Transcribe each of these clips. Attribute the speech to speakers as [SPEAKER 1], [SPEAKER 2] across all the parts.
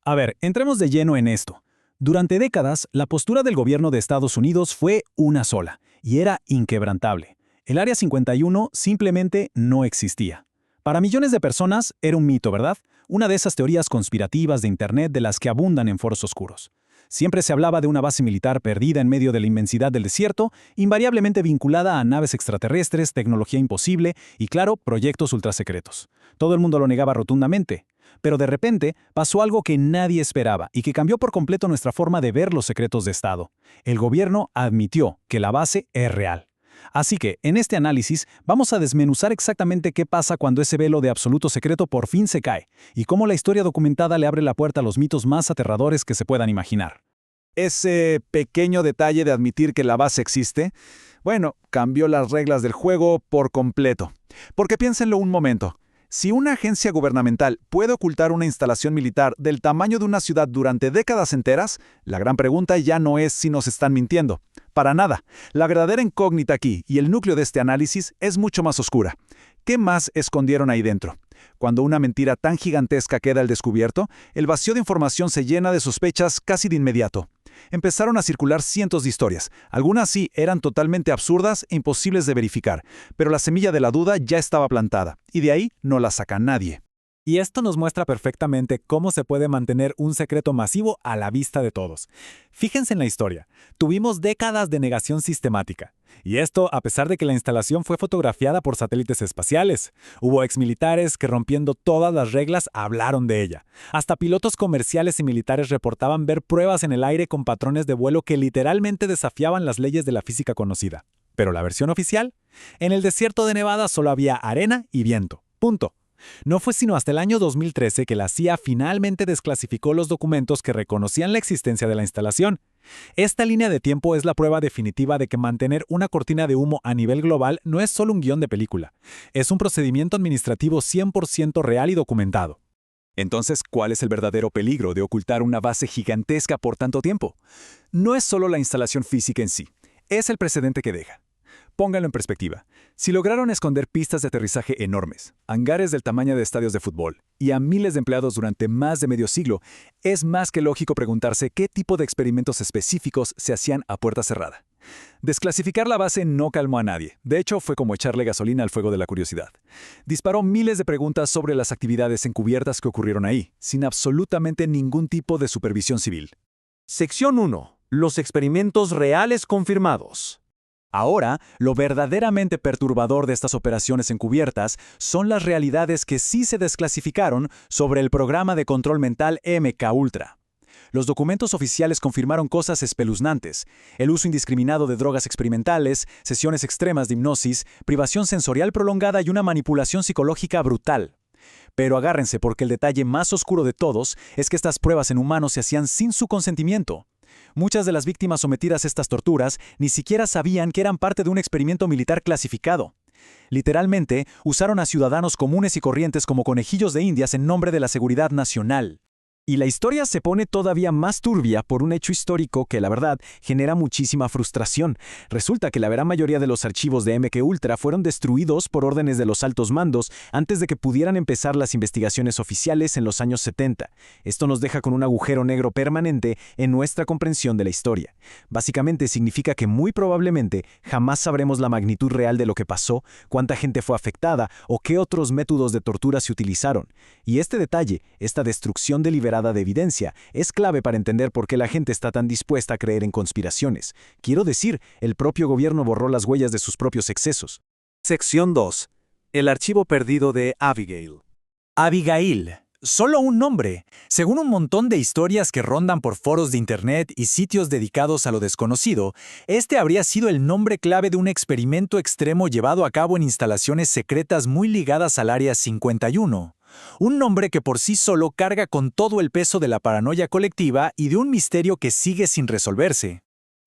[SPEAKER 1] A ver, entremos de lleno en esto. Durante décadas, la postura del gobierno de Estados Unidos fue una sola, y era inquebrantable. El Área 51 simplemente no existía. Para millones de personas era un mito, ¿verdad? Una de esas teorías conspirativas de Internet de las que abundan en foros oscuros. Siempre se hablaba de una base militar perdida en medio de la inmensidad del desierto, invariablemente vinculada a naves extraterrestres, tecnología imposible y, claro, proyectos ultrasecretos. Todo el mundo lo negaba rotundamente. Pero de repente pasó algo que nadie esperaba y que cambió por completo nuestra forma de ver los secretos de Estado. El gobierno admitió que la base es real. Así que, en este análisis, vamos a desmenuzar exactamente qué pasa cuando ese velo de absoluto secreto por fin se cae, y cómo la historia documentada le abre la puerta a los mitos más aterradores que se puedan imaginar.
[SPEAKER 2] Ese pequeño detalle de admitir que la base existe, bueno, cambió las reglas del juego por completo. Porque piénsenlo un momento. Si una agencia gubernamental puede ocultar una instalación militar del tamaño de una ciudad durante décadas enteras, la gran pregunta ya no es si nos están mintiendo. Para nada. La verdadera incógnita aquí, y el núcleo de este análisis, es mucho más oscura. ¿Qué más escondieron ahí dentro? Cuando una mentira tan gigantesca queda al descubierto, el vacío de información se llena de sospechas casi de inmediato. Empezaron a circular cientos de historias. Algunas sí eran totalmente absurdas e imposibles de verificar, pero la semilla de la duda ya estaba plantada, y de ahí no la saca nadie.
[SPEAKER 3] Y esto nos muestra perfectamente cómo se puede mantener un secreto masivo a la vista de todos. Fíjense en la historia. Tuvimos décadas de negación sistemática. Y esto a pesar de que la instalación fue fotografiada por satélites espaciales. Hubo exmilitares que, rompiendo todas las reglas, hablaron de ella. Hasta pilotos comerciales y militares reportaban ver pruebas en el aire con patrones de vuelo que literalmente desafiaban las leyes de la física conocida. Pero la versión oficial: en el desierto de Nevada solo había arena y viento. Punto. No fue sino hasta el año 2013 que la CIA finalmente desclasificó los documentos que reconocían la existencia de la instalación. Esta línea de tiempo es la prueba definitiva de que mantener una cortina de humo a nivel global no es solo un guión de película. Es un procedimiento administrativo 100% real y documentado.
[SPEAKER 4] Entonces, ¿cuál es el verdadero peligro de ocultar una base gigantesca por tanto tiempo? No es solo la instalación física en sí, es el precedente que deja. Pónganlo en perspectiva. Si lograron esconder pistas de aterrizaje enormes, hangares del tamaño de estadios de fútbol y a miles de empleados durante más de medio siglo, es más que lógico preguntarse qué tipo de experimentos específicos se hacían a puerta cerrada. Desclasificar la base no calmó a nadie. De hecho, fue como echarle gasolina al fuego de la curiosidad. Disparó miles de preguntas sobre las actividades encubiertas que ocurrieron ahí, sin absolutamente ningún tipo de supervisión civil.
[SPEAKER 5] Sección 1. Los experimentos reales confirmados.
[SPEAKER 4] Ahora, lo verdaderamente perturbador de estas operaciones encubiertas son las realidades que sí se desclasificaron sobre el programa de control mental MKUltra. Los documentos oficiales confirmaron cosas espeluznantes: el uso indiscriminado de drogas experimentales, sesiones extremas de hipnosis, privación sensorial prolongada y una manipulación psicológica brutal. Pero agárrense, porque el detalle más oscuro de todos es que estas pruebas en humanos se hacían sin su consentimiento. Muchas de las víctimas sometidas a estas torturas ni siquiera sabían que eran parte de un experimento militar clasificado. Literalmente, usaron a ciudadanos comunes y corrientes como conejillos de indias en nombre de la seguridad nacional.
[SPEAKER 1] Y la historia se pone todavía más turbia por un hecho histórico que, la verdad, genera muchísima frustración. Resulta que la gran mayoría de los archivos de MKUltra fueron destruidos por órdenes de los altos mandos antes de que pudieran empezar las investigaciones oficiales en los años 70. Esto nos deja con un agujero negro permanente en nuestra comprensión de la historia. Básicamente significa que muy probablemente jamás sabremos la magnitud real de lo que pasó, cuánta gente fue afectada o qué otros métodos de tortura se utilizaron. Y este detalle, esta destrucción deliberada de evidencia, es clave para entender por qué la gente está tan dispuesta a creer en conspiraciones. Quiero decir, el propio gobierno borró las huellas de sus propios excesos.
[SPEAKER 5] Sección 2. El archivo perdido de Abigail.
[SPEAKER 3] Abigail. Solo un nombre. Según un montón de historias que rondan por foros de internet y sitios dedicados a lo desconocido, este habría sido el nombre clave de un experimento extremo llevado a cabo en instalaciones secretas muy ligadas al Área 51. Un nombre que por sí solo carga con todo el peso de la paranoia colectiva y de un misterio que sigue sin resolverse.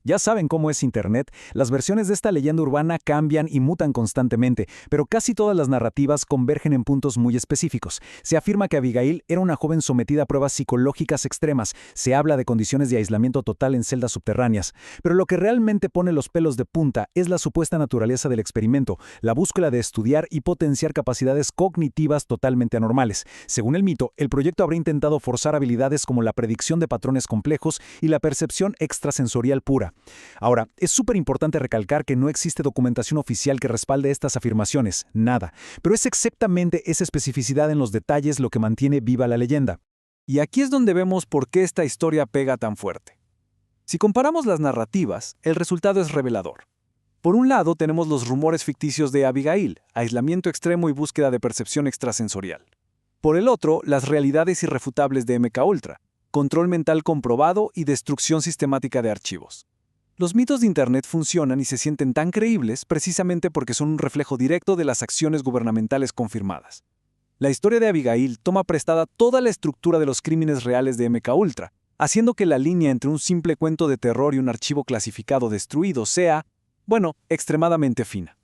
[SPEAKER 4] Ya saben cómo es Internet, las versiones de esta leyenda urbana cambian y mutan constantemente, pero casi todas las narrativas convergen en puntos muy específicos. Se afirma que Abigail era una joven sometida a pruebas psicológicas extremas, se habla de condiciones de aislamiento total en celdas subterráneas, pero lo que realmente pone los pelos de punta es la supuesta naturaleza del experimento, la búsqueda de estudiar y potenciar capacidades cognitivas totalmente anormales. Según el mito, el proyecto habría intentado forzar habilidades como la predicción de patrones complejos y la percepción extrasensorial pura. Ahora, es súper importante recalcar que no existe documentación oficial que respalde estas afirmaciones, nada, pero es exactamente esa especificidad en los detalles lo que mantiene viva la leyenda.
[SPEAKER 5] Y aquí es donde vemos por qué esta historia pega tan fuerte. Si comparamos las narrativas, el resultado es revelador. Por un lado tenemos los rumores ficticios de Abigail, aislamiento extremo y búsqueda de percepción extrasensorial. Por el otro, las realidades irrefutables de MKUltra, control mental comprobado y destrucción sistemática de archivos. Los mitos de Internet funcionan y se sienten tan creíbles precisamente porque son un reflejo directo de las acciones gubernamentales confirmadas. La historia de Abigail toma prestada toda la estructura de los crímenes reales de MKUltra, haciendo que la línea entre un simple cuento de terror y un archivo clasificado destruido sea, extremadamente fina.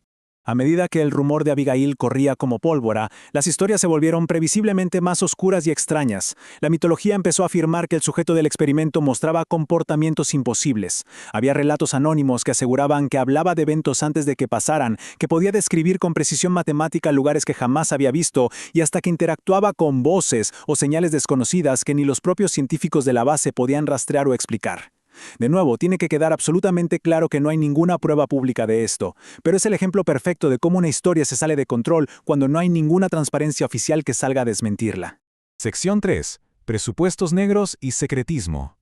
[SPEAKER 1] A medida que el rumor de Abigail corría como pólvora, las historias se volvieron previsiblemente más oscuras y extrañas. La mitología empezó a afirmar que el sujeto del experimento mostraba comportamientos imposibles. Había relatos anónimos que aseguraban que hablaba de eventos antes de que pasaran, que podía describir con precisión matemática lugares que jamás había visto y hasta que interactuaba con voces o señales desconocidas que ni los propios científicos de la base podían rastrear o explicar. De nuevo, tiene que quedar absolutamente claro que no hay ninguna prueba pública de esto, pero es el ejemplo perfecto de cómo una historia se sale de control cuando no hay ninguna transparencia oficial que salga a desmentirla.
[SPEAKER 3] Sección 3. Presupuestos negros y secretismo.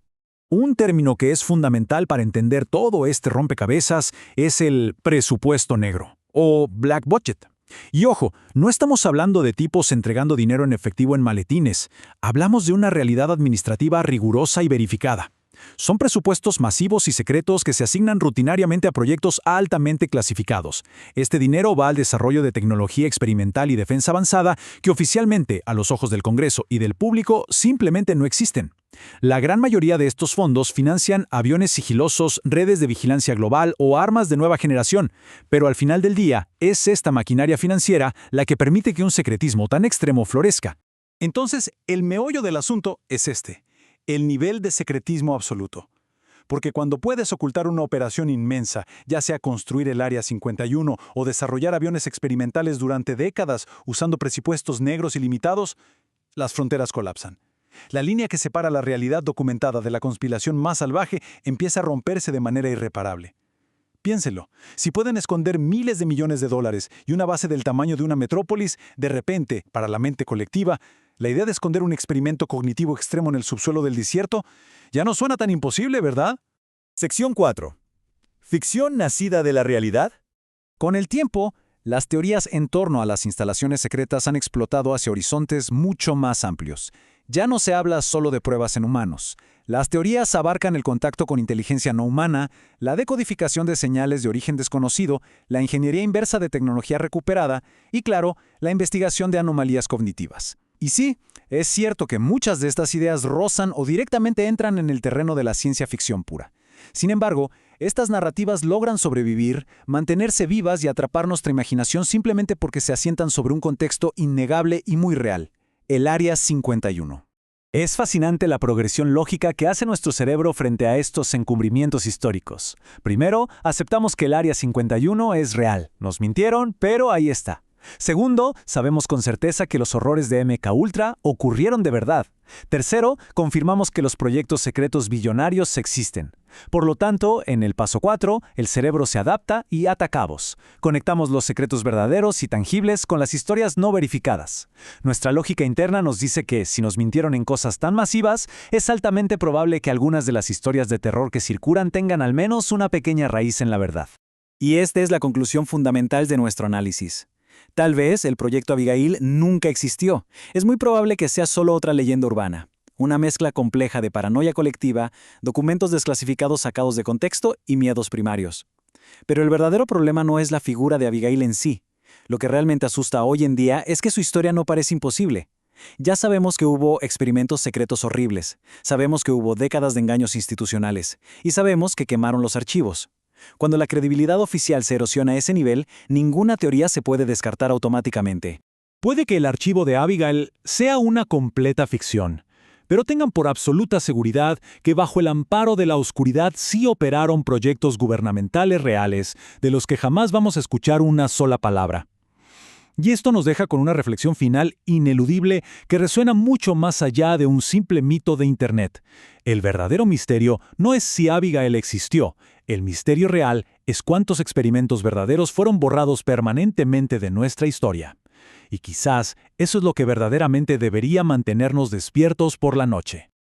[SPEAKER 1] Un término que es fundamental para entender todo este rompecabezas es el presupuesto negro, o black budget. Y ojo, no estamos hablando de tipos entregando dinero en efectivo en maletines, hablamos de una realidad administrativa rigurosa y verificada. Son presupuestos masivos y secretos que se asignan rutinariamente a proyectos altamente clasificados. Este dinero va al desarrollo de tecnología experimental y defensa avanzada que oficialmente, a los ojos del Congreso y del público, simplemente no existen. La gran mayoría de estos fondos financian aviones sigilosos, redes de vigilancia global o armas de nueva generación, pero al final del día es esta maquinaria financiera la que permite que un secretismo tan extremo florezca. Entonces, el meollo del asunto es este: el nivel de secretismo absoluto. Porque cuando puedes ocultar una operación inmensa, ya sea construir el Área 51 o desarrollar aviones experimentales durante décadas usando presupuestos negros ilimitados, las fronteras colapsan. La línea que separa la realidad documentada de la conspiración más salvaje empieza a romperse de manera irreparable. Piénselo, si pueden esconder miles de millones de dólares y una base del tamaño de una metrópolis, de repente, para la mente colectiva, la idea de esconder un experimento cognitivo extremo en el subsuelo del desierto ya no suena tan imposible, ¿verdad?
[SPEAKER 4] Sección 4. ¿Ficción nacida de la realidad? Con el tiempo, las teorías en torno a las instalaciones secretas han explotado hacia horizontes mucho más amplios. Ya no se habla solo de pruebas en humanos. Las teorías abarcan el contacto con inteligencia no humana, la decodificación de señales de origen desconocido, la ingeniería inversa de tecnología recuperada y, claro, la investigación de anomalías cognitivas. Y sí, es cierto que muchas de estas ideas rozan o directamente entran en el terreno de la ciencia ficción pura. Sin embargo, estas narrativas logran sobrevivir, mantenerse vivas y atrapar nuestra imaginación simplemente porque se asientan sobre un contexto innegable y muy real: el Área 51. Es fascinante la progresión lógica que hace nuestro cerebro frente a estos encubrimientos históricos. Primero, aceptamos que el Área 51 es real. Nos mintieron, pero ahí está. Segundo, sabemos con certeza que los horrores de MKUltra ocurrieron de verdad. Tercero, confirmamos que los proyectos secretos billonarios existen. Por lo tanto, en el paso 4, el cerebro se adapta y ata cabos. Conectamos los secretos verdaderos y tangibles con las historias no verificadas. Nuestra lógica interna nos dice que, si nos mintieron en cosas tan masivas, es altamente probable que algunas de las historias de terror que circulan tengan al menos una pequeña raíz en la verdad.
[SPEAKER 1] Y esta es la conclusión fundamental de nuestro análisis. Tal vez el proyecto Abigail nunca existió. Es muy probable que sea solo otra leyenda urbana. Una mezcla compleja de paranoia colectiva, documentos desclasificados sacados de contexto y miedos primarios. Pero el verdadero problema no es la figura de Abigail en sí. Lo que realmente asusta hoy en día es que su historia no parece imposible.
[SPEAKER 5] Ya sabemos que hubo experimentos secretos horribles, sabemos que hubo décadas de engaños institucionales, y sabemos que quemaron los archivos. Cuando la credibilidad oficial se erosiona a ese nivel, ninguna teoría se puede descartar automáticamente.
[SPEAKER 1] Puede que el archivo de Abigail sea una completa ficción, pero tengan por absoluta seguridad que bajo el amparo de la oscuridad sí operaron proyectos gubernamentales reales de los que jamás vamos a escuchar una sola palabra. Y esto nos deja con una reflexión final ineludible que resuena mucho más allá de un simple mito de Internet. El verdadero misterio no es si Abigail existió, el misterio real es cuántos experimentos verdaderos fueron borrados permanentemente de nuestra historia. Y quizás eso es lo que verdaderamente debería mantenernos despiertos por la noche.